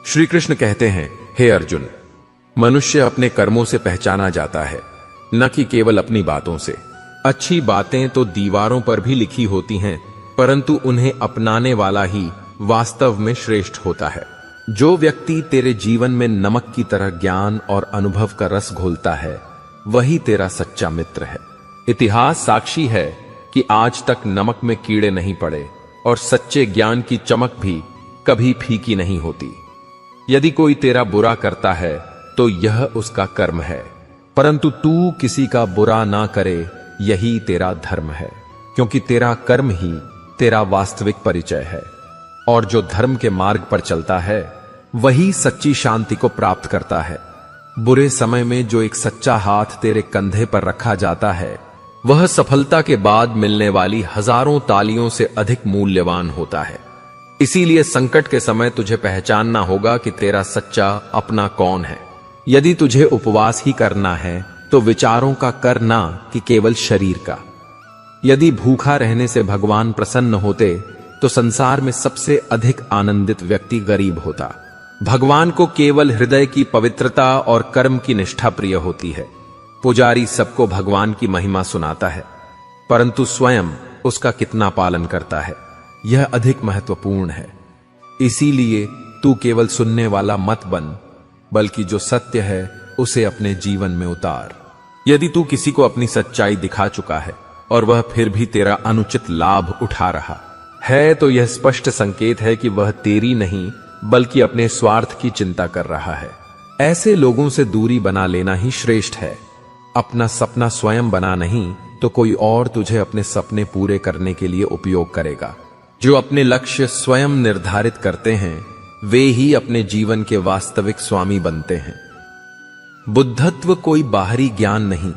श्री कृष्ण कहते हैं, हे अर्जुन, मनुष्य अपने कर्मों से पहचाना जाता है, न कि केवल अपनी बातों से। अच्छी बातें तो दीवारों पर भी लिखी होती हैं, परंतु उन्हें अपनाने वाला ही वास्तव में श्रेष्ठ होता है। जो व्यक्ति तेरे जीवन में नमक की तरह ज्ञान और अनुभव का रस घोलता है, वही तेरा सच्चा मित्र है। इतिहास साक्षी है कि आज तक नमक में कीड़े नहीं पड़े और सच्चे ज्ञान की चमक भी कभी फीकी नहीं होती। यदि कोई तेरा बुरा करता है तो यह उसका कर्म है, परंतु तू किसी का बुरा ना करे, यही तेरा धर्म है, क्योंकि तेरा कर्म ही तेरा वास्तविक परिचय है। और जो धर्म के मार्ग पर चलता है वही सच्ची शांति को प्राप्त करता है। बुरे समय में जो एक सच्चा हाथ तेरे कंधे पर रखा जाता है, वह सफलता के बाद मिलने वाली हजारों तालियों से अधिक मूल्यवान होता है। इसीलिए संकट के समय तुझे पहचानना होगा कि तेरा सच्चा अपना कौन है। यदि तुझे उपवास ही करना है तो विचारों का कर ना कि केवल शरीर का। यदि भूखा रहने से भगवान प्रसन्न होते तो संसार में सबसे अधिक आनंदित व्यक्ति गरीब होता। भगवान को केवल हृदय की पवित्रता और कर्म की निष्ठा प्रिय होती है। पुजारी सबको भगवान की महिमा सुनाता है, परंतु स्वयं उसका कितना पालन करता है, यह अधिक महत्वपूर्ण है। इसीलिए तू केवल सुनने वाला मत बन, बल्कि जो सत्य है उसे अपने जीवन में उतार। यदि तू किसी को अपनी सच्चाई दिखा चुका है और वह फिर भी तेरा अनुचित लाभ उठा रहा है, तो यह स्पष्ट संकेत है कि वह तेरी नहीं बल्कि अपने स्वार्थ की चिंता कर रहा है। ऐसे लोगों से दूरी बना लेना ही श्रेष्ठ है। अपना सपना स्वयं बना नहीं तो कोई और तुझे अपने सपने पूरे करने के लिए उपयोग करेगा। जो अपने लक्ष्य स्वयं निर्धारित करते हैं वे ही अपने जीवन के वास्तविक स्वामी बनते हैं। बुद्धत्व कोई बाहरी ज्ञान नहीं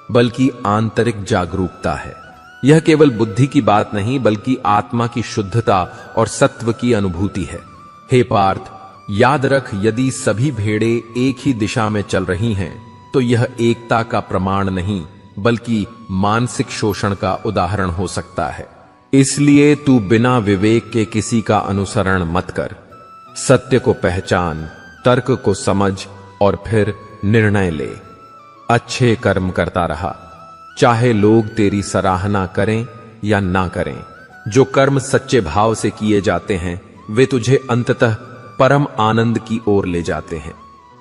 बल्कि आंतरिक जागरूकता है। यह केवल बुद्धि की बात नहीं बल्कि आत्मा की शुद्धता और सत्व की अनुभूति है। हे पार्थ, याद रख, यदि सभी भेड़ें एक ही दिशा में चल रही हैं तो यह एकता का प्रमाण नहीं बल्कि मानसिक शोषण का उदाहरण हो सकता है। इसलिए तू बिना विवेक के किसी का अनुसरण मत कर। सत्य को पहचान, तर्क को समझ और फिर निर्णय ले। अच्छे कर्म करता रहा, चाहे लोग तेरी सराहना करें या ना करें। जो कर्म सच्चे भाव से किए जाते हैं वे तुझे अंततः परम आनंद की ओर ले जाते हैं।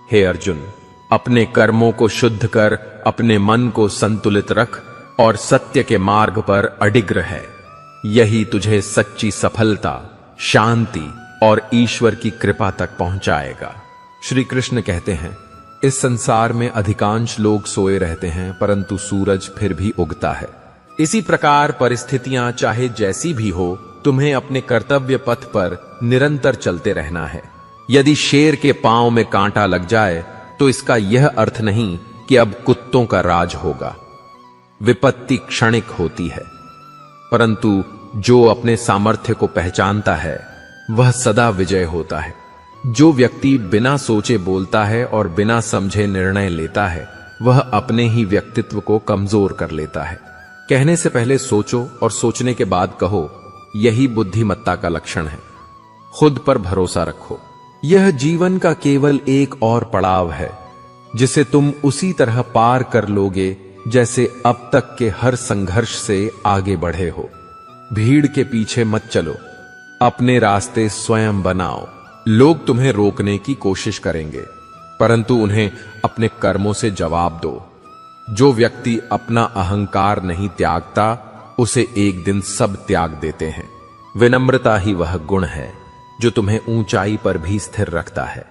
हे अर्जुन, अपने कर्मों को शुद्ध कर, अपने मन को संतुलित रख और सत्य के मार्ग पर अडिग रह। यही तुझे सच्ची सफलता, शांति और ईश्वर की कृपा तक पहुंचाएगा। श्री कृष्ण कहते हैं, इस संसार में अधिकांश लोग सोए रहते हैं परंतु सूरज फिर भी उगता है। इसी प्रकार परिस्थितियां चाहे जैसी भी हो, तुम्हें अपने कर्तव्य पथ पर निरंतर चलते रहना है। यदि शेर के पांव में कांटा लग जाए तो इसका यह अर्थ नहीं कि अब कुत्तों का राज होगा। विपत्ति क्षणिक होती है, परंतु जो अपने सामर्थ्य को पहचानता है वह सदा विजय होता है। जो व्यक्ति बिना सोचे बोलता है और बिना समझे निर्णय लेता है वह अपने ही व्यक्तित्व को कमजोर कर लेता है। कहने से पहले सोचो और सोचने के बाद कहो, यही बुद्धिमत्ता का लक्षण है। खुद पर भरोसा रखो। यह जीवन का केवल एक और पड़ाव है जिसे तुम उसी तरह पार कर लोगे जैसे अब तक के हर संघर्ष से आगे बढ़े हो। भीड़ के पीछे मत चलो, अपने रास्ते स्वयं बनाओ। लोग तुम्हें रोकने की कोशिश करेंगे, परंतु उन्हें अपने कर्मों से जवाब दो। जो व्यक्ति अपना अहंकार नहीं त्यागता उसे एक दिन सब त्याग देते हैं। विनम्रता ही वह गुण है जो तुम्हें ऊंचाई पर भी स्थिर रखता है।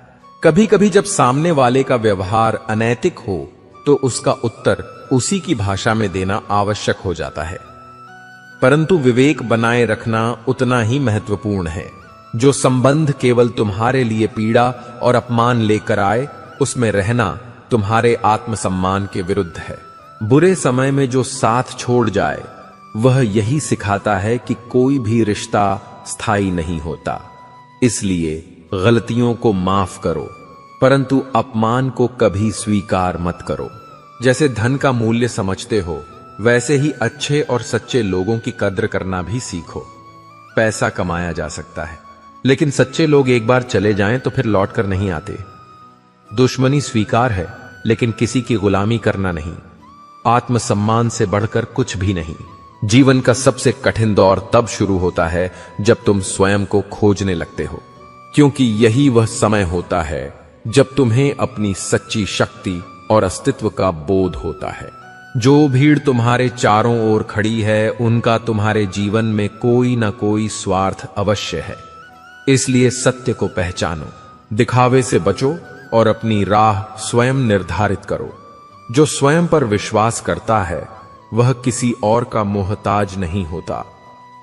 कभी कभी जब सामने वाले का व्यवहार अनैतिक हो तो उसका उत्तर उसी की भाषा में देना आवश्यक हो जाता है, परंतु विवेक बनाए रखना उतना ही महत्वपूर्ण है। जो संबंध केवल तुम्हारे लिए पीड़ा और अपमान लेकर आए, उसमें रहना तुम्हारे आत्मसम्मान के विरुद्ध है। बुरे समय में जो साथ छोड़ जाए वह यही सिखाता है कि कोई भी रिश्ता स्थायी नहीं होता। इसलिए गलतियों को माफ करो, परंतु अपमान को कभी स्वीकार मत करो। जैसे धन का मूल्य समझते हो, वैसे ही अच्छे और सच्चे लोगों की कद्र करना भी सीखो। पैसा कमाया जा सकता है, लेकिन सच्चे लोग एक बार चले जाएं तो फिर लौट कर नहीं आते। दुश्मनी स्वीकार है, लेकिन किसी की गुलामी करना नहीं। आत्मसम्मान से बढ़कर कुछ भी नहीं। जीवन का सबसे कठिन दौर तब शुरू होता है जब तुम स्वयं को खोजने लगते हो, क्योंकि यही वह समय होता है जब तुम्हें अपनी सच्ची शक्ति और अस्तित्व का बोध होता है। जो भीड़ तुम्हारे चारों ओर खड़ी है, उनका तुम्हारे जीवन में कोई ना कोई स्वार्थ अवश्य है। इसलिए सत्य को पहचानो, दिखावे से बचो और अपनी राह स्वयं निर्धारित करो। जो स्वयं पर विश्वास करता है वह किसी और का मोहताज नहीं होता।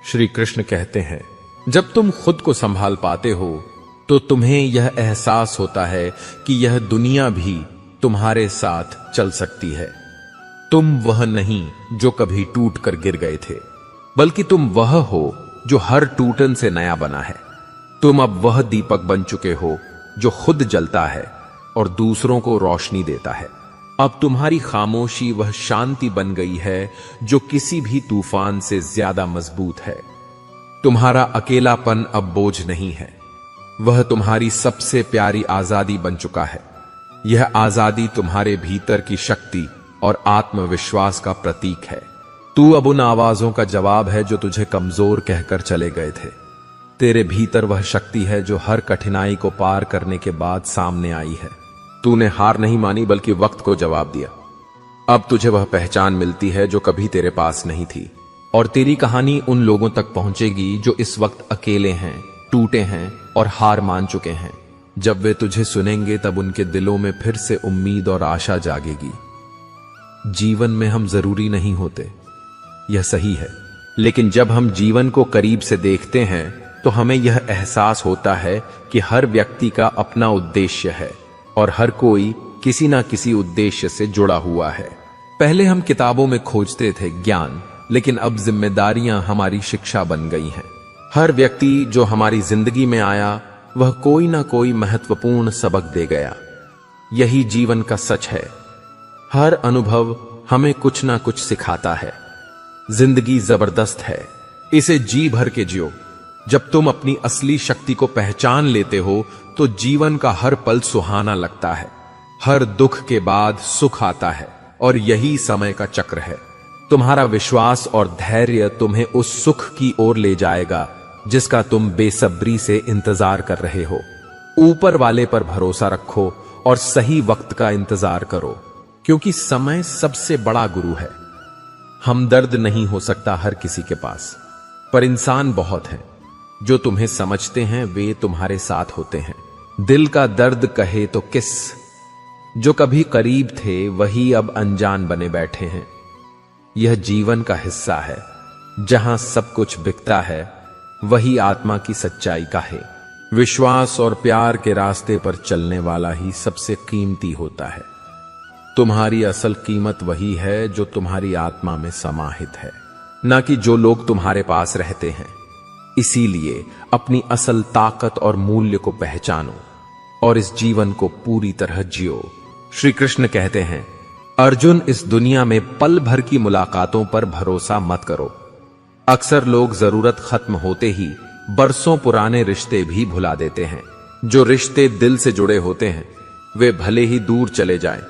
श्री कृष्ण कहते हैं, जब तुम खुद को संभाल पाते हो तो तुम्हें यह एहसास होता है कि यह दुनिया भी तुम्हारे साथ चल सकती है। तुम वह नहीं जो कभी टूट कर गिर गए थे, बल्कि तुम वह हो जो हर टूटन से नया बना है। तुम अब वह दीपक बन चुके हो जो खुद जलता है और दूसरों को रोशनी देता है। अब तुम्हारी खामोशी वह शांति बन गई है जो किसी भी तूफान से ज्यादा मजबूत है। तुम्हारा अकेलापन अब बोझ नहीं है, वह तुम्हारी सबसे प्यारी आजादी बन चुका है। यह आजादी तुम्हारे भीतर की शक्ति और आत्मविश्वास का प्रतीक है। तू अब उन आवाजों का जवाब है जो तुझे कमजोर कहकर चले गए थे। तेरे भीतर वह शक्ति है जो हर कठिनाई को पार करने के बाद सामने आई है। तूने हार नहीं मानी, बल्कि वक्त को जवाब दिया। अब तुझे वह पहचान मिलती है जो कभी तेरे पास नहीं थी, और तेरी कहानी उन लोगों तक पहुंचेगी जो इस वक्त अकेले हैं, टूटे हैं और हार मान चुके हैं। जब वे तुझे सुनेंगे तब उनके दिलों में फिर से उम्मीद और आशा जागेगी। जीवन में हम जरूरी नहीं होते, यह सही है, लेकिन जब हम जीवन को करीब से देखते हैं तो हमें यह एहसास होता है कि हर व्यक्ति का अपना उद्देश्य है और हर कोई किसी ना किसी उद्देश्य से जुड़ा हुआ है। पहले हम किताबों में खोजते थे ज्ञान, लेकिन अब जिम्मेदारियां हमारी शिक्षा बन गई हैं। हर व्यक्ति जो हमारी जिंदगी में आया वह कोई ना कोई महत्वपूर्ण सबक दे गया। यही जीवन का सच है। हर अनुभव हमें कुछ ना कुछ सिखाता है। जिंदगी जबरदस्त है, इसे जी भर के जियो। जब तुम अपनी असली शक्ति को पहचान लेते हो तो जीवन का हर पल सुहाना लगता है। हर दुख के बाद सुख आता है और यही समय का चक्र है। तुम्हारा विश्वास और धैर्य तुम्हें उस सुख की ओर ले जाएगा जिसका तुम बेसब्री से इंतजार कर रहे हो। ऊपर वाले पर भरोसा रखो और सही वक्त का इंतजार करो, क्योंकि समय सबसे बड़ा गुरु है। हमदर्द नहीं हो सकता हर किसी के पास, पर इंसान बहुत हैं। जो तुम्हें समझते हैं वे तुम्हारे साथ होते हैं। दिल का दर्द कहे तो किस, जो कभी करीब थे वही अब अनजान बने बैठे हैं। यह जीवन का हिस्सा है। जहां सब कुछ बिकता है वही आत्मा की सच्चाई का है। विश्वास और प्यार के रास्ते पर चलने वाला ही सबसे कीमती होता है। तुम्हारी असल कीमत वही है जो तुम्हारी आत्मा में समाहित है, ना कि जो लोग तुम्हारे पास रहते हैं। इसीलिए अपनी असल ताकत और मूल्य को पहचानो और इस जीवन को पूरी तरह जियो। श्री कृष्ण कहते हैं, अर्जुन, इस दुनिया में पल भर की मुलाकातों पर भरोसा मत करो। अक्सर लोग जरूरत खत्म होते ही बरसों पुराने रिश्ते भी भुला देते हैं। जो रिश्ते दिल से जुड़े होते हैं वे भले ही दूर चले जाएं,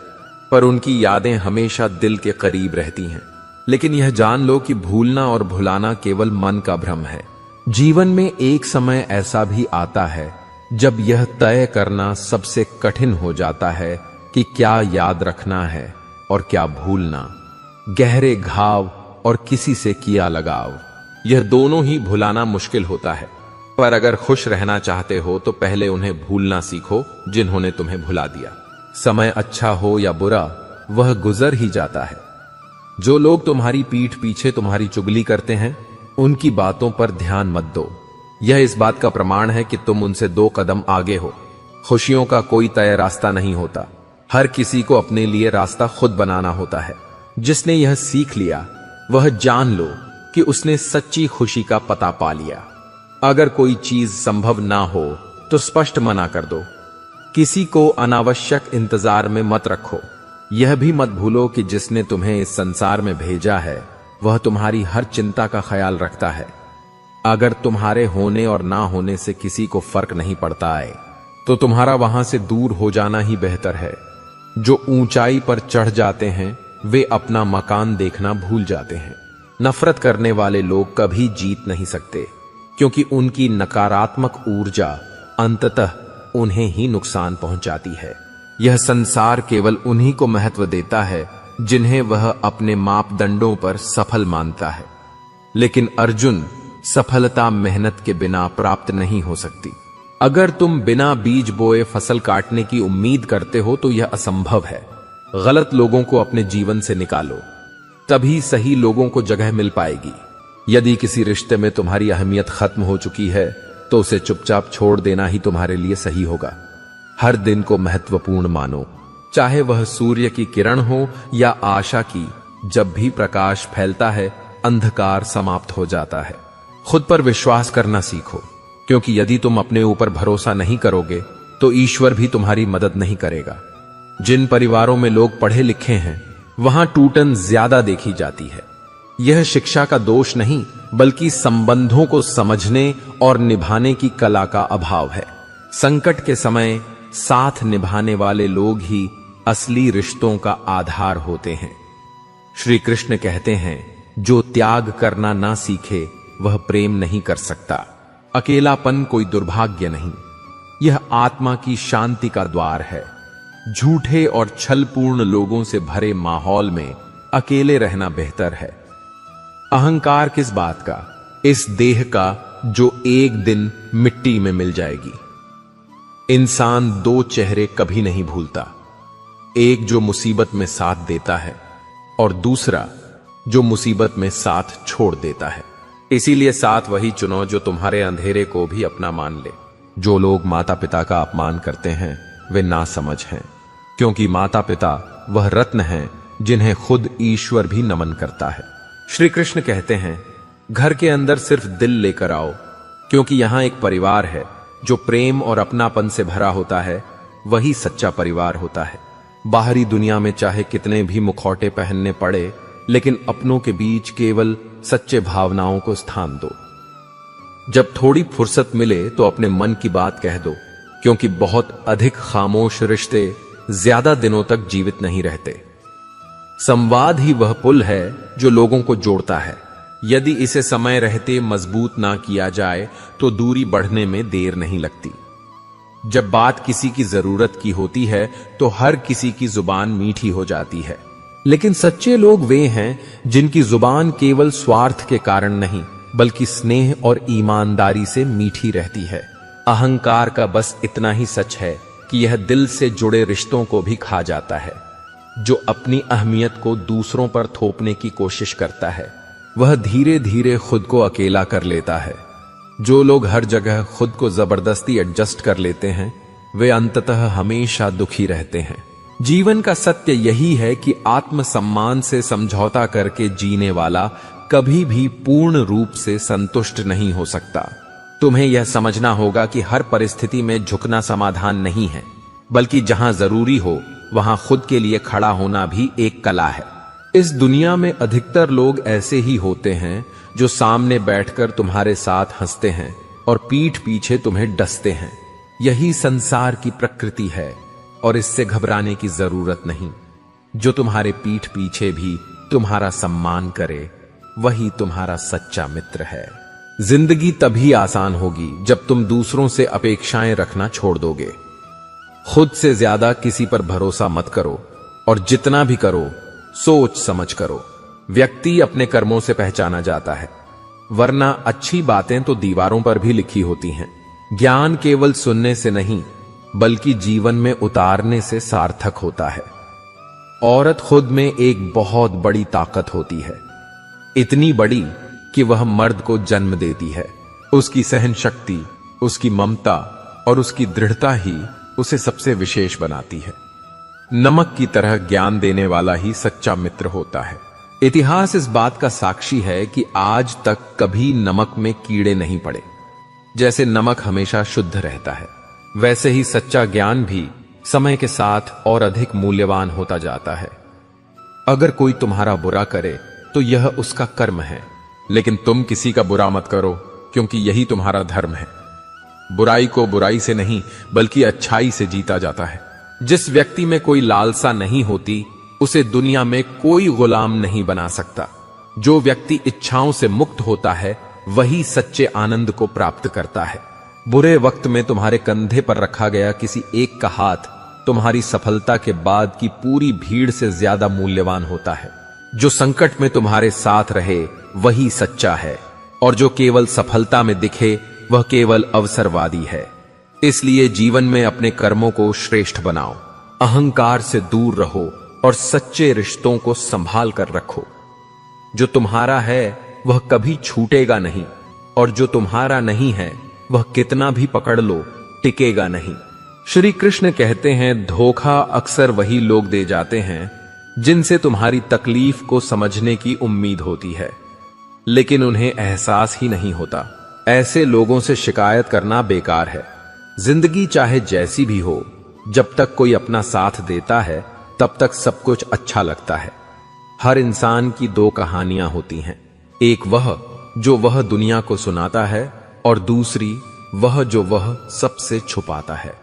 पर उनकी यादें हमेशा दिल के करीब रहती हैं। लेकिन यह जान लो कि भूलना और भुलाना केवल मन का भ्रम है। जीवन में एक समय ऐसा भी आता है जब यह तय करना सबसे कठिन हो जाता है कि क्या याद रखना है और क्या भूलना। गहरे घाव और किसी से किया लगाव, यह दोनों ही भुलाना मुश्किल होता है। पर अगर खुश रहना चाहते हो तो पहले उन्हें भूलना सीखो जिन्होंने तुम्हें भुला दिया। समय अच्छा हो या बुरा, वह गुजर ही जाता है। जो लोग तुम्हारी पीठ पीछे तुम्हारी चुगली करते हैं उनकी बातों पर ध्यान मत दो। यह इस बात का प्रमाण है कि तुम उनसे 2 कदम आगे हो। खुशियों का कोई तय रास्ता नहीं होता, हर किसी को अपने लिए रास्ता खुद बनाना होता है। जिसने यह सीख लिया वह जान लो कि उसने सच्ची खुशी का पता पा लिया। अगर कोई चीज संभव ना हो तो स्पष्ट मना कर दो। किसी को अनावश्यक इंतजार में मत रखो। यह भी मत भूलो कि जिसने तुम्हें इस संसार में भेजा है वह तुम्हारी हर चिंता का ख्याल रखता है। अगर तुम्हारे होने और ना होने से किसी को फर्क नहीं पड़ता है तो तुम्हारा वहां से दूर हो जाना ही बेहतर है। जो ऊंचाई पर चढ़ जाते हैं वे अपना मकान देखना भूल जाते हैं। नफरत करने वाले लोग कभी जीत नहीं सकते, क्योंकि उनकी नकारात्मक ऊर्जा अंततः उन्हें ही नुकसान पहुंचाती है। यह संसार केवल उन्हीं को महत्व देता है जिन्हें वह अपने मापदंडों पर सफल मानता है। लेकिन अर्जुन, सफलता मेहनत के बिना प्राप्त नहीं हो सकती। अगर तुम बिना बीज बोए फसल काटने की उम्मीद करते हो तो यह असंभव है। गलत लोगों को अपने जीवन से निकालो, तभी सही लोगों को जगह मिल पाएगी। यदि किसी रिश्ते में तुम्हारी अहमियत खत्म हो चुकी है तो उसे चुपचाप छोड़ देना ही तुम्हारे लिए सही होगा। हर दिन को महत्वपूर्ण मानो, चाहे वह सूर्य की किरण हो या आशा की। जब भी प्रकाश फैलता है अंधकार समाप्त हो जाता है। खुद पर विश्वास करना सीखो, क्योंकि यदि तुम अपने ऊपर भरोसा नहीं करोगे तो ईश्वर भी तुम्हारी मदद नहीं करेगा। जिन परिवारों में लोग पढ़े लिखे हैं वहां टूटन ज्यादा देखी जाती है। यह शिक्षा का दोष नहीं, बल्कि संबंधों को समझने और निभाने की कला का अभाव है। संकट के समय साथ निभाने वाले लोग ही असली रिश्तों का आधार होते हैं। श्री कृष्ण कहते हैं, जो त्याग करना ना सीखे वह प्रेम नहीं कर सकता। अकेलापन कोई दुर्भाग्य नहीं, यह आत्मा की शांति का द्वार है। झूठे और छलपूर्ण लोगों से भरे माहौल में अकेले रहना बेहतर है। अहंकार किस बात का? इस देह का जो एक दिन मिट्टी में मिल जाएगी। इंसान दो चेहरे कभी नहीं भूलता, एक जो मुसीबत में साथ देता है और दूसरा जो मुसीबत में साथ छोड़ देता है। इसीलिए साथ वही चुनो जो तुम्हारे अंधेरे को भी अपना मान ले। जो लोग माता पिता का अपमान करते हैं वे नासमझ हैं, क्योंकि माता पिता वह रत्न हैं जिन्हें खुद ईश्वर भी नमन करता है। श्री कृष्ण कहते हैं, घर के अंदर सिर्फ दिल लेकर आओ, क्योंकि यहां एक परिवार है जो प्रेम और अपनापन से भरा होता है। वही सच्चा परिवार होता है। बाहरी दुनिया में चाहे कितने भी मुखौटे पहनने पड़े, लेकिन अपनों के बीच केवल सच्चे भावनाओं को स्थान दो। जब थोड़ी फुर्सत मिले तो अपने मन की बात कह दो, क्योंकि बहुत अधिक खामोश रिश्ते ज्यादा दिनों तक जीवित नहीं रहते। संवाद ही वह पुल है जो लोगों को जोड़ता है। यदि इसे समय रहते मजबूत ना किया जाए तो दूरी बढ़ने में देर नहीं लगती। जब बात किसी की जरूरत की होती है तो हर किसी की जुबान मीठी हो जाती है। लेकिन सच्चे लोग वे हैं जिनकी जुबान केवल स्वार्थ के कारण नहीं, बल्कि स्नेह और ईमानदारी से मीठी रहती है। अहंकार का बस इतना ही सच है कि यह दिल से जुड़े रिश्तों को भी खा जाता है। जो अपनी अहमियत को दूसरों पर थोपने की कोशिश करता है वह धीरे धीरे खुद को अकेला कर लेता है। जो लोग हर जगह खुद को जबरदस्ती एडजस्ट कर लेते हैं वे अंततः हमेशा दुखी रहते हैं। जीवन का सत्य यही है कि आत्मसम्मान से समझौता करके जीने वाला कभी भी पूर्ण रूप से संतुष्ट नहीं हो सकता। तुम्हें यह समझना होगा कि हर परिस्थिति में झुकना समाधान नहीं है, बल्कि जहां जरूरी हो वहां खुद के लिए खड़ा होना भी एक कला है। इस दुनिया में अधिकतर लोग ऐसे ही होते हैं जो सामने बैठकर तुम्हारे साथ हंसते हैं और पीठ पीछे तुम्हें डसते हैं। यही संसार की प्रकृति है और इससे घबराने की जरूरत नहीं। जो तुम्हारे पीठ पीछे भी तुम्हारा सम्मान करे वही तुम्हारा सच्चा मित्र है। जिंदगी तभी आसान होगी जब तुम दूसरों से अपेक्षाएं रखना छोड़ दोगे। खुद से ज्यादा किसी पर भरोसा मत करो और जितना भी करो सोच समझ करो। व्यक्ति अपने कर्मों से पहचाना जाता है, वरना अच्छी बातें तो दीवारों पर भी लिखी होती हैं। ज्ञान केवल सुनने से नहीं बल्कि जीवन में उतारने से सार्थक होता है। औरत खुद में एक बहुत बड़ी ताकत होती है, इतनी बड़ी कि वह मर्द को जन्म देती है। उसकी सहन शक्ति, उसकी ममता और उसकी दृढ़ता ही उसे सबसे विशेष बनाती है। नमक की तरह ज्ञान देने वाला ही सच्चा मित्र होता है। इतिहास इस बात का साक्षी है कि आज तक कभी नमक में कीड़े नहीं पड़े। जैसे नमक हमेशा शुद्ध रहता है, वैसे ही सच्चा ज्ञान भी समय के साथ और अधिक मूल्यवान होता जाता है। अगर कोई तुम्हारा बुरा करे तो यह उसका कर्म है, लेकिन तुम किसी का बुरा मत करो, क्योंकि यही तुम्हारा धर्म है। बुराई को बुराई से नहीं बल्कि अच्छाई से जीता जाता है। जिस व्यक्ति में कोई लालसा नहीं होती उसे दुनिया में कोई गुलाम नहीं बना सकता। जो व्यक्ति इच्छाओं से मुक्त होता है वही सच्चे आनंद को प्राप्त करता है। बुरे वक्त में तुम्हारे कंधे पर रखा गया किसी एक का हाथ तुम्हारी सफलता के बाद की पूरी भीड़ से ज्यादा मूल्यवान होता है। जो संकट में तुम्हारे साथ रहे वही सच्चा है, और जो केवल सफलता में दिखे वह केवल अवसरवादी है। इसलिए जीवन में अपने कर्मों को श्रेष्ठ बनाओ, अहंकार से दूर रहो और सच्चे रिश्तों को संभाल कर रखो। जो तुम्हारा है वह कभी छूटेगा नहीं, और जो तुम्हारा नहीं है वह कितना भी पकड़ लो टिकेगा नहीं। श्री कृष्ण कहते हैं, धोखा अक्सर वही लोग दे जाते हैं जिनसे तुम्हारी तकलीफ को समझने की उम्मीद होती है, लेकिन उन्हें एहसास ही नहीं होता। ऐसे लोगों से शिकायत करना बेकार है। जिंदगी चाहे जैसी भी हो, जब तक कोई अपना साथ देता है तब तक सब कुछ अच्छा लगता है। हर इंसान की दो कहानियां होती हैं, एक वह जो वह दुनिया को सुनाता है और दूसरी वह जो वह सबसे छुपाता है।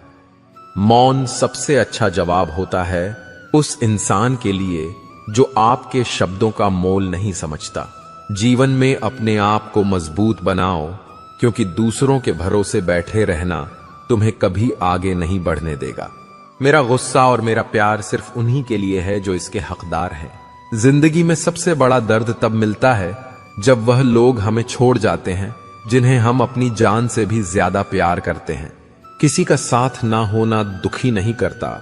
मौन सबसे अच्छा जवाब होता है उस इंसान के लिए जो आपके शब्दों का मोल नहीं समझता। जीवन में अपने आप को मजबूत बनाओ, क्योंकि दूसरों के भरोसे बैठे रहना तुम्हें कभी आगे नहीं बढ़ने देगा। मेरा गुस्सा और मेरा प्यार सिर्फ उन्हीं के लिए है जो इसके हकदार हैं। जिंदगी में सबसे बड़ा दर्द तब मिलता है जब वह लोग हमें छोड़ जाते हैं जिन्हें हम अपनी जान से भी ज्यादा प्यार करते हैं। किसी का साथ ना होना दुखी नहीं करता,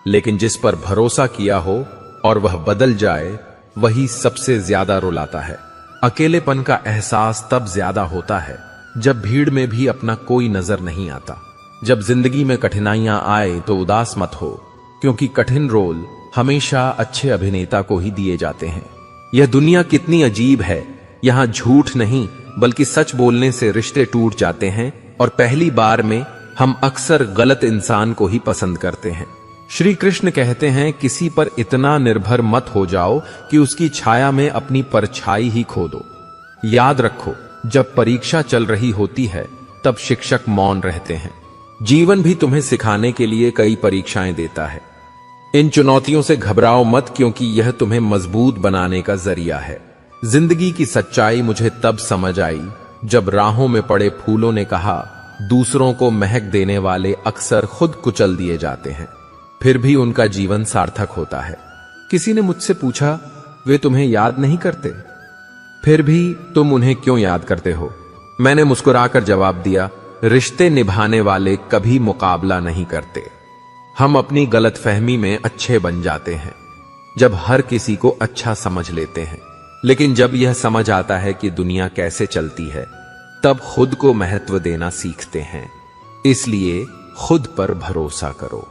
लेकिन जिस पर भरोसा किया हो और वह बदल जाए वही सबसे ज्यादा रुलाता है। अकेलेपन का एहसास तब ज्यादा होता है जब भीड़ में भी अपना कोई नजर नहीं आता। जब जिंदगी में कठिनाइयां आए तो उदास मत हो, क्योंकि कठिन रोल हमेशा अच्छे अभिनेता को ही दिए जाते हैं। यह दुनिया कितनी अजीब है, यहां झूठ नहीं बल्कि सच बोलने से रिश्ते टूट जाते हैं, और पहली बार में हम अक्सर गलत इंसान को ही पसंद करते हैं। श्री कृष्ण कहते हैं, किसी पर इतना निर्भर मत हो जाओ कि उसकी छाया में अपनी परछाई ही खो दो। याद रखो, जब परीक्षा चल रही होती है तब शिक्षक मौन रहते हैं। जीवन भी तुम्हें सिखाने के लिए कई परीक्षाएं देता है। इन चुनौतियों से घबराओ मत, क्योंकि यह तुम्हें मजबूत बनाने का जरिया है। जिंदगी की सच्चाई मुझे तब समझ आई जब राहों में पड़े फूलों ने कहा, दूसरों को महक देने वाले अक्सर खुद कुचल दिए जाते हैं, फिर भी उनका जीवन सार्थक होता है। किसी ने मुझसे पूछा, वे तुम्हें याद नहीं करते, फिर भी तुम उन्हें क्यों याद करते हो? मैंने मुस्कुराकर जवाब दिया, रिश्ते निभाने वाले कभी मुकाबला नहीं करते। हम अपनी गलतफहमी में अच्छे बन जाते हैं जब हर किसी को अच्छा समझ लेते हैं, लेकिन जब यह समझ आता है कि दुनिया कैसे चलती है तब खुद को महत्व देना सीखते हैं। इसलिए खुद पर भरोसा करो,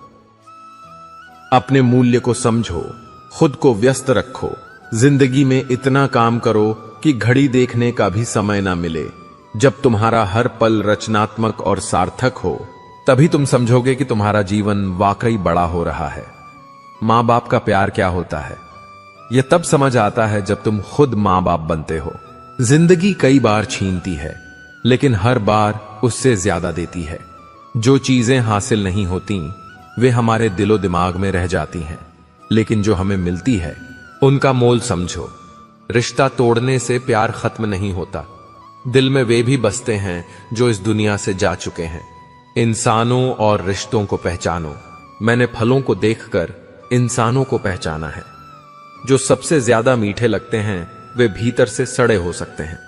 अपने मूल्य को समझो, खुद को व्यस्त रखो। जिंदगी में इतना काम करो कि घड़ी देखने का भी समय ना मिले। जब तुम्हारा हर पल रचनात्मक और सार्थक हो तभी तुम समझोगे कि तुम्हारा जीवन वाकई बड़ा हो रहा है। मां बाप का प्यार क्या होता है, यह तब समझ आता है जब तुम खुद मां बाप बनते हो। जिंदगी कई बार छीनती है, लेकिन हर बार उससे ज्यादा देती है। जो चीजें हासिल नहीं होती वे हमारे दिलो दिमाग में रह जाती हैं, लेकिन जो हमें मिलती है उनका मोल समझो। रिश्ता तोड़ने से प्यार खत्म नहीं होता, दिल में वे भी बसते हैं जो इस दुनिया से जा चुके हैं। इंसानों और रिश्तों को पहचानो। मैंने फलों को देखकर इंसानों को पहचाना है। जो सबसे ज्यादा मीठे लगते हैं वे भीतर से सड़े हो सकते हैं।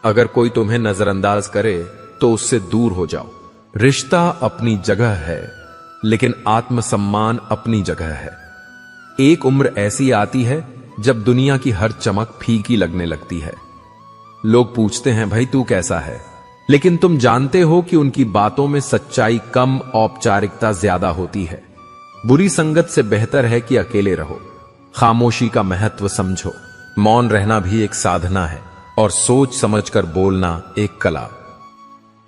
अगर कोई तुम्हें नजरअंदाज करे तो उससे दूर हो जाओ। रिश्ता अपनी जगह है, लेकिन आत्मसम्मान अपनी जगह है। एक उम्र ऐसी आती है जब दुनिया की हर चमक फीकी लगने लगती है। लोग पूछते हैं, भाई तू कैसा है? लेकिन तुम जानते हो कि उनकी बातों में सच्चाई कम, औपचारिकता ज्यादा होती है। बुरी संगत से बेहतर है कि अकेले रहो। खामोशी का महत्व समझो। मौन रहना भी एक साधना है और सोच समझकर बोलना एक कला।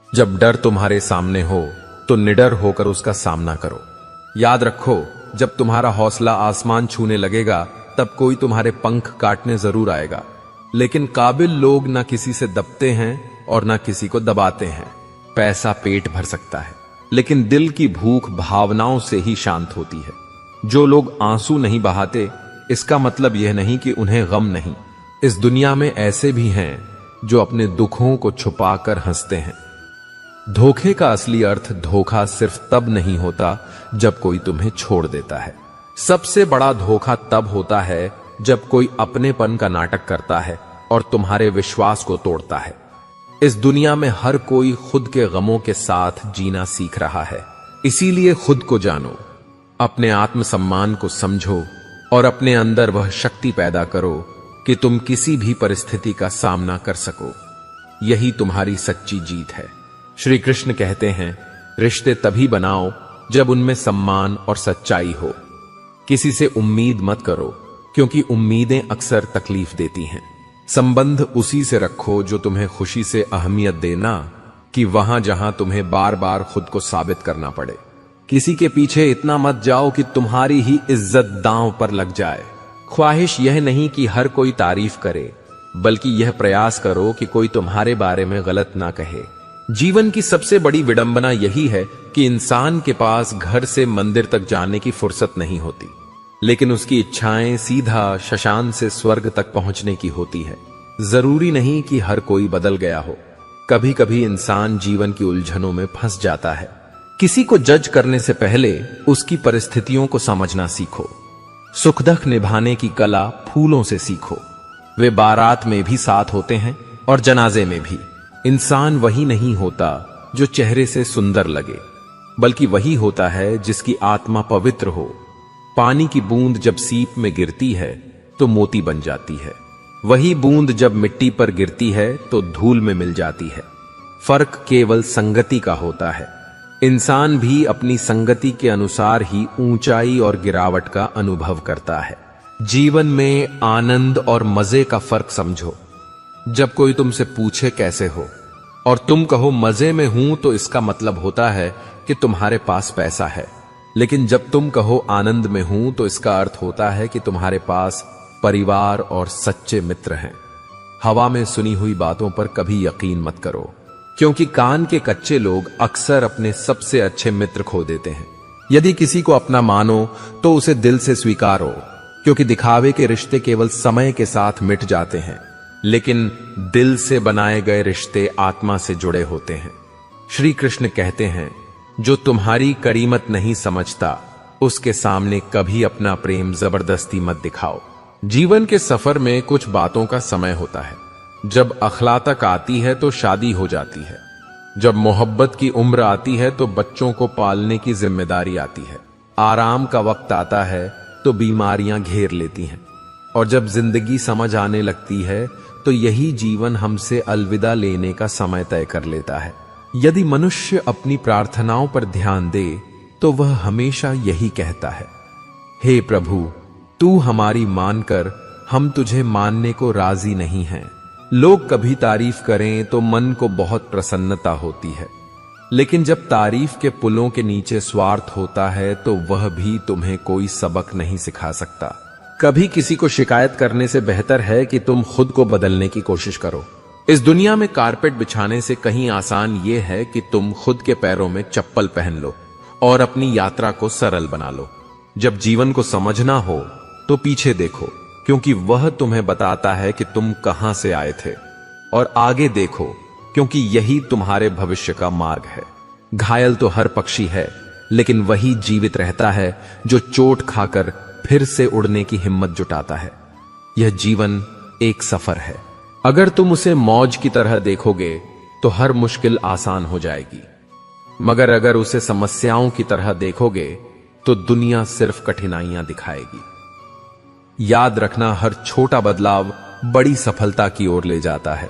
जब डर तुम्हारे सामने हो तो निडर होकर उसका सामना करो। याद रखो, जब तुम्हारा हौसला आसमान छूने लगेगा तब कोई तुम्हारे पंख काटने जरूर आएगा। लेकिन काबिल लोग न किसी से दबते हैं और न किसी को दबाते हैं। पैसा पेट भर सकता है, लेकिन दिल की भूख भावनाओं से ही शांत होती है। जो लोग आंसू नहीं बहाते, इसका मतलब यह नहीं कि उन्हें गम नहीं। इस दुनिया में ऐसे भी हैं जो अपने दुखों को छुपाकर हंसते हैं। धोखे का असली अर्थ धोखा सिर्फ तब नहीं होता जब कोई तुम्हें छोड़ देता है। सबसे बड़ा धोखा तब होता है जब कोई अपनेपन का नाटक करता है और तुम्हारे विश्वास को तोड़ता है। इस दुनिया में हर कोई खुद के गमों के साथ जीना सीख रहा है। इसीलिए खुद को जानो, अपने आत्मसम्मान को समझो और अपने अंदर वह शक्ति पैदा करो कि तुम किसी भी परिस्थिति का सामना कर सको। यही तुम्हारी सच्ची जीत है। श्री कृष्ण कहते हैं, रिश्ते तभी बनाओ जब उनमें सम्मान और सच्चाई हो। किसी से उम्मीद मत करो, क्योंकि उम्मीदें अक्सर तकलीफ देती हैं। संबंध उसी से रखो जो तुम्हें खुशी से अहमियत देना, कि वहां जहां तुम्हें बार बार खुद को साबित करना पड़े। किसी के पीछे इतना मत जाओ कि तुम्हारी ही इज्जत दांव पर लग जाए। ख्वाहिश यह नहीं कि हर कोई तारीफ करे, बल्कि यह प्रयास करो कि कोई तुम्हारे बारे में गलत ना कहे। जीवन की सबसे बड़ी विडंबना यही है कि इंसान के पास घर से मंदिर तक जाने की फुर्सत नहीं होती, लेकिन उसकी इच्छाएं सीधा शशान से स्वर्ग तक पहुंचने की होती है। जरूरी नहीं कि हर कोई बदल गया हो। कभी कभी इंसान जीवन की उलझनों में फंस जाता है। किसी को जज करने से पहले उसकी परिस्थितियों को समझना सीखो। सुख दुख निभाने की कला फूलों से सीखो। वे बारात में भी साथ होते हैं और जनाजे में भी। इंसान वही नहीं होता जो चेहरे से सुंदर लगे, बल्कि वही होता है जिसकी आत्मा पवित्र हो। पानी की बूंद जब सीप में गिरती है तो मोती बन जाती है। वही बूंद जब मिट्टी पर गिरती है तो धूल में मिल जाती है। फर्क केवल संगति का होता है। इंसान भी अपनी संगति के अनुसार ही ऊंचाई और गिरावट का अनुभव करता है। जीवन में आनंद और मजे का फर्क समझो। जब कोई तुमसे पूछे कैसे हो और तुम कहो मजे में हूं, तो इसका मतलब होता है कि तुम्हारे पास पैसा है। लेकिन जब तुम कहो आनंद में हूं, तो इसका अर्थ होता है कि तुम्हारे पास परिवार और सच्चे मित्र हैं। हवा में सुनी हुई बातों पर कभी यकीन मत करो, क्योंकि कान के कच्चे लोग अक्सर अपने सबसे अच्छे मित्र खो देते हैं। यदि किसी को अपना मानो तो उसे दिल से स्वीकारो, क्योंकि दिखावे के रिश्ते केवल समय के साथ मिट जाते हैं, लेकिन दिल से बनाए गए रिश्ते आत्मा से जुड़े होते हैं। श्री कृष्ण कहते हैं, जो तुम्हारी करीमत नहीं समझता, उसके सामने कभी अपना प्रेम जबरदस्ती मत दिखाओ। जीवन के सफर में कुछ बातों का समय होता है। जब अखलातक आती है तो शादी हो जाती है। जब मोहब्बत की उम्र आती है तो बच्चों को पालने की जिम्मेदारी आती है। आराम का वक्त आता है तो बीमारियां घेर लेती हैं। और जब जिंदगी समझ आने लगती है तो यही जीवन हमसे अलविदा लेने का समय तय कर लेता है। यदि मनुष्य अपनी प्रार्थनाओं पर ध्यान दे तो वह हमेशा यही कहता है, हे प्रभु, तू हमारी मानकर हम तुझे मानने को राजी नहीं हैं। लोग कभी तारीफ करें तो मन को बहुत प्रसन्नता होती है, लेकिन जब तारीफ के पुलों के नीचे स्वार्थ होता है तो वह भी तुम्हें कोई सबक नहीं सिखा सकता। कभी किसी को शिकायत करने से बेहतर है कि तुम खुद को बदलने की कोशिश करो। इस दुनिया में कारपेट बिछाने से कहीं आसान यह है कि तुम खुद के पैरों में चप्पल पहन लो और अपनी यात्रा को सरल बना लो। जब जीवन को समझना हो तो पीछे देखो, क्योंकि वह तुम्हें बताता है कि तुम कहां से आए थे, और आगे देखो, क्योंकि यही तुम्हारे भविष्य का मार्ग है। घायल तो हर पक्षी है, लेकिन वही जीवित रहता है जो चोट खाकर फिर से उड़ने की हिम्मत जुटाता है। यह जीवन एक सफर है। अगर तुम उसे मौज की तरह देखोगे तो हर मुश्किल आसान हो जाएगी, मगर अगर उसे समस्याओं की तरह देखोगे तो दुनिया सिर्फ कठिनाइयां दिखाएगी। याद रखना, हर छोटा बदलाव बड़ी सफलता की ओर ले जाता है।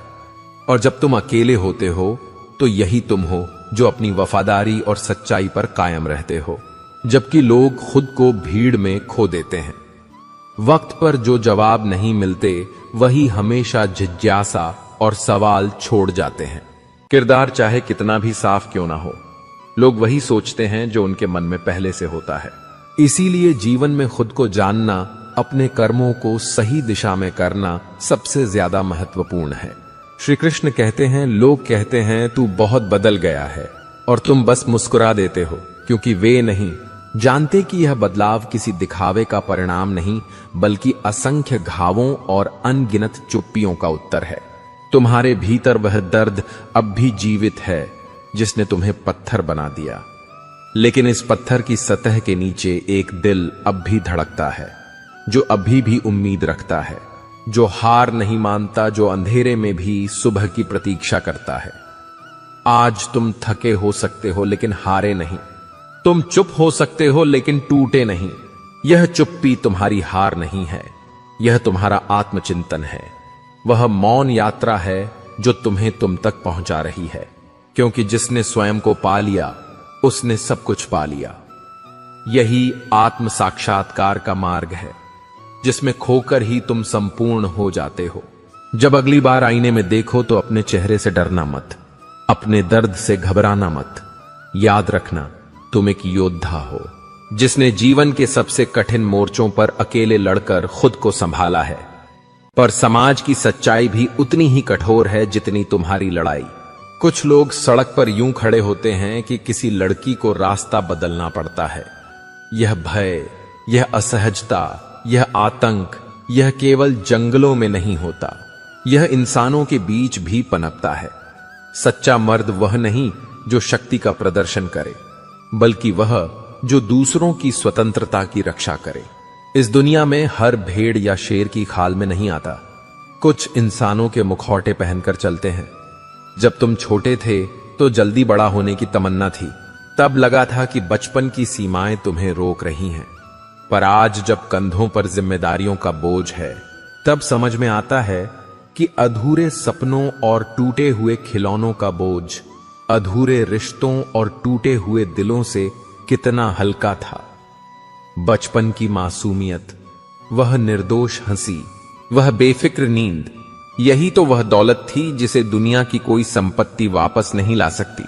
और जब तुम अकेले होते हो तो यही तुम हो जो अपनी वफादारी और सच्चाई पर कायम रहते हो, जबकि लोग खुद को भीड़ में खो देते हैं। वक्त पर जो जवाब नहीं मिलते वही हमेशा जिज्ञासा और सवाल छोड़ जाते हैं। किरदार चाहे कितना भी साफ क्यों ना हो, लोग वही सोचते हैं जो उनके मन में पहले से होता है। इसीलिए जीवन में खुद को जानना, अपने कर्मों को सही दिशा में करना सबसे ज्यादा महत्वपूर्ण है। श्री कृष्ण कहते हैं, लोग कहते हैं तू बहुत बदल गया है और तुम बस मुस्कुरा देते हो, क्योंकि वे नहीं जानते कि यह बदलाव किसी दिखावे का परिणाम नहीं, बल्कि असंख्य घावों और अनगिनत चुप्पियों का उत्तर है। तुम्हारे भीतर वह दर्द अब भी जीवित है जिसने तुम्हें पत्थर बना दिया, लेकिन इस पत्थर की सतह के नीचे एक दिल अब भी धड़कता है, जो अभी भी उम्मीद रखता है, जो हार नहीं मानता, जो अंधेरे में भी सुबह की प्रतीक्षा करता है। आज तुम थके हो सकते हो लेकिन हारे नहीं, तुम चुप हो सकते हो लेकिन टूटे नहीं। यह चुप्पी तुम्हारी हार नहीं है, यह तुम्हारा आत्मचिंतन है। वह मौन यात्रा है जो तुम्हें तुम तक पहुंचा रही है, क्योंकि जिसने स्वयं को पा लिया उसने सब कुछ पा लिया। यही आत्म साक्षात्कार का मार्ग है, जिसमें खोकर ही तुम संपूर्ण हो जाते हो। जब अगली बार आईने में देखो तो अपने चेहरे से डरना मत, अपने दर्द से घबराना मत। याद रखना, तुम एक योद्धा हो जिसने जीवन के सबसे कठिन मोर्चों पर अकेले लड़कर खुद को संभाला है। पर समाज की सच्चाई भी उतनी ही कठोर है जितनी तुम्हारी लड़ाई। कुछ लोग सड़क पर यूं खड़े होते हैं कि किसी लड़की को रास्ता बदलना पड़ता है। यह भय, यह असहजता, यह आतंक, यह केवल जंगलों में नहीं होता, यह इंसानों के बीच भी पनपता है। सच्चा मर्द वह नहीं जो शक्ति का प्रदर्शन करे, बल्कि वह जो दूसरों की स्वतंत्रता की रक्षा करे। इस दुनिया में हर भेड़ या शेर की खाल में नहीं आता। कुछ इंसानों के मुखौटे पहनकर चलते हैं। जब तुम छोटे थे तो जल्दी बड़ा होने की तमन्ना थी, तब लगा था कि बचपन की सीमाएं तुम्हें रोक रही हैं। पर आज जब कंधों पर जिम्मेदारियों का बोझ है, तब समझ में आता है कि अधूरे सपनों और टूटे हुए खिलौनों का बोझ अधूरे रिश्तों और टूटे हुए दिलों से कितना हल्का था। बचपन की मासूमियत, वह निर्दोष हंसी, वह बेफिक्र नींद, यही तो वह दौलत थी जिसे दुनिया की कोई संपत्ति वापस नहीं ला सकती।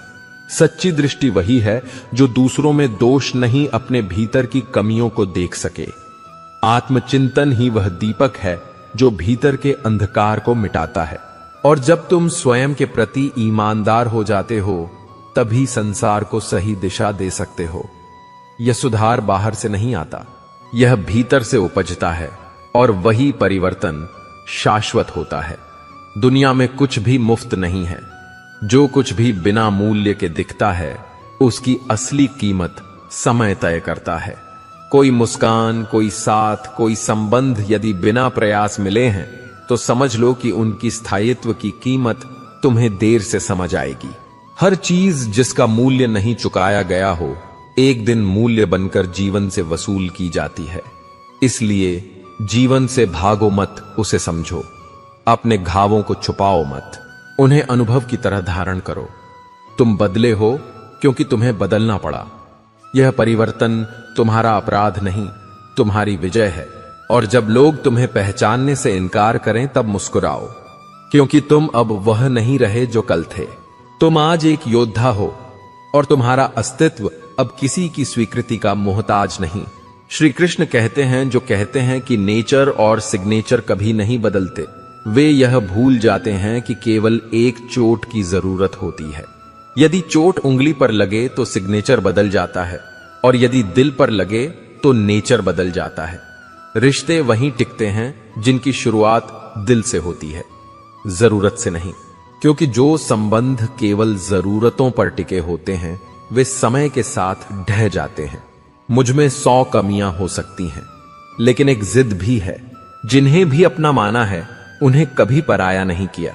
सच्ची दृष्टि वही है जो दूसरों में दोष नहीं, अपने भीतर की कमियों को देख सके। आत्मचिंतन ही वह दीपक है जो भीतर के अंधकार को मिटाता है। और जब तुम स्वयं के प्रति ईमानदार हो जाते हो, तभी संसार को सही दिशा दे सकते हो। यह सुधार बाहर से नहीं आता, यह भीतर से उपजता है, और वही परिवर्तन शाश्वत होता है। दुनिया में कुछ भी मुफ्त नहीं है। जो कुछ भी बिना मूल्य के दिखता है, उसकी असली कीमत समय तय करता है। कोई मुस्कान, कोई साथ, कोई संबंध यदि बिना प्रयास मिले हैं, तो समझ लो कि उनकी स्थायित्व की कीमत तुम्हें देर से समझ आएगी। हर चीज जिसका मूल्य नहीं चुकाया गया हो, एक दिन मूल्य बनकर जीवन से वसूल की जाती है। इसलिए जीवन से भागो मत, उसे समझो। अपने घावों को छुपाओ मत, उन्हें अनुभव की तरह धारण करो। तुम बदले हो क्योंकि तुम्हें बदलना पड़ा। यह परिवर्तन तुम्हारा अपराध नहीं, तुम्हारी विजय है। और जब लोग तुम्हें पहचानने से इनकार करें, तब मुस्कुराओ, क्योंकि तुम अब वह नहीं रहे जो कल थे। तुम आज एक योद्धा हो, और तुम्हारा अस्तित्व अब किसी की स्वीकृति का मोहताज नहीं। श्री कृष्ण कहते हैं, जो कहते हैं कि नेचर और सिग्नेचर कभी नहीं बदलते, वे यह भूल जाते हैं कि केवल एक चोट की जरूरत होती है। यदि चोट उंगली पर लगे तो सिग्नेचर बदल जाता है, और यदि दिल पर लगे तो नेचर बदल जाता है। रिश्ते वहीं टिकते हैं जिनकी शुरुआत दिल से होती है, जरूरत से नहीं। क्योंकि जो संबंध केवल जरूरतों पर टिके होते हैं, वे समय के साथ ढह जाते हैं। मुझ में 100 कमियां हो सकती हैं, लेकिन एक जिद भी है। जिन्हें भी अपना माना है, उन्हें कभी पराया नहीं किया।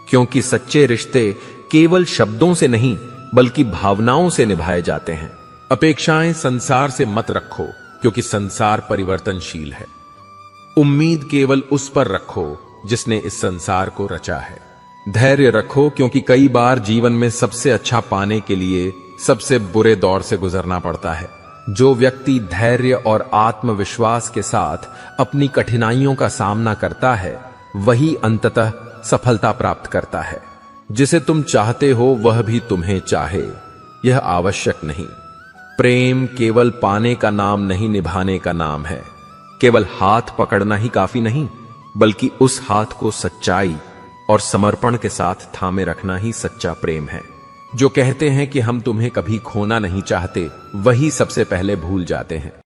क्योंकि सच्चे रिश्ते केवल शब्दों से नहीं, बल्कि भावनाओं से निभाए जाते हैं। अपेक्षाएं संसार से मत रखो, क्योंकि संसार परिवर्तनशील है। उम्मीद केवल उस पर रखो जिसने इस संसार को रचा है। धैर्य रखो, क्योंकि कई बार जीवन में सबसे अच्छा पाने के लिए सबसे बुरे दौर से गुजरना पड़ता है। जो व्यक्ति धैर्य और आत्मविश्वास के साथ अपनी कठिनाइयों का सामना करता है, वही अंततः सफलता प्राप्त करता है। जिसे तुम चाहते हो वह भी तुम्हें चाहे, यह आवश्यक नहीं। प्रेम केवल पाने का नाम नहीं, निभाने का नाम है। केवल हाथ पकड़ना ही काफी नहीं, बल्कि उस हाथ को सच्चाई, और समर्पण के साथ थामे रखना ही सच्चा प्रेम है। जो कहते हैं कि हम तुम्हें कभी खोना नहीं चाहते, वही सबसे पहले भूल जाते हैं।